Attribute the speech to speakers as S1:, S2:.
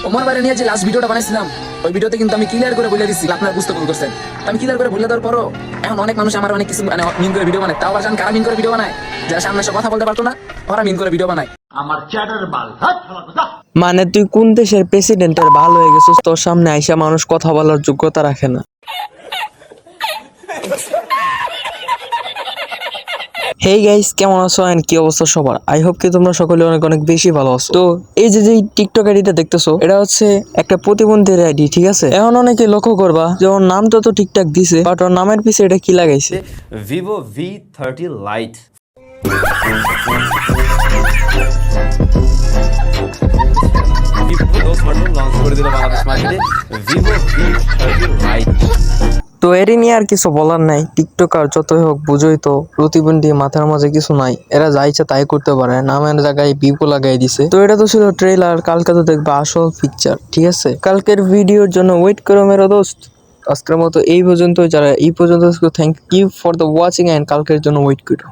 S1: ওমর ভাইরে নিয়ে যে লাস্ট ভিডিওটা বানাইছিলাম, ওই ভিডিওতে কিন্তু আমি ক্লিয়ার করে বলে দিচ্ছি, আপনারা বুঝতে ভুল করছেন। আমি ক্লিয়ার করে বলে দেওয়ার পরও এখন অনেক মানুষ আমার অনেক কিছু মানে মিন করে ভিডিও বানায়। তাও আবার জান কারা মিন করে ভিডিও বানায়? যারা সামনে এসে কথা বলতে পারতো না, ওরা মিন করে ভিডিও বানায়।
S2: আমার চ্যাটার বাল হাত হালা কথা।
S3: মানে তুই কোন দেশের প্রেসিডেন্টের ভালো হয়ে গেছিস, তোর সামনে আইসা মানুষ কথা বলার যোগ্যতা রাখে না। হেই গাইস, কেমন আছো এন্ড কি অবস্থা সবার? আই হোপ কি তোমরা সকলে অনেক অনেক বেশি ভালো আছো। তো এই যে টিকটক আইডিটা দেখতেছো, এটা হচ্ছে একটা প্রতিবন্ধীর আইডি, ঠিক আছে? এখন অনেকে লক্ষ্য করবা যে ওর নামটা তো ঠিকঠাক দিছে, বাট ওর নামের পিছে এটা কি লাগাইছে?
S4: Vivo V30 Lite. Vivo smartphone launch করে দিল বাংলাদেশ মার্কেটে Vivo V30 Lite.
S3: তো এরই নিয়ে আর কিছু বলার নাই। টিকটকার যতই হোক বুঝোই তো, প্রতিবন্ধী মাথার মাঝে কিছু নাই, এরা যা ইচ্ছা তাই করতে পারে, নামের জায়গায় বিপো লাগাই দিছে। তো এটা তো ছিল ট্রেলার, কালকে তো দেখবা আসল পিকচার, ঠিক আছে? কালকের ভিডিওর জন্য ওয়েট করো মেরা দোস্ত। আজকের মতো এই পর্যন্ত, যারা এই পর্যন্ত thank you for the watching, and কালকের জন্য ওয়েট করো।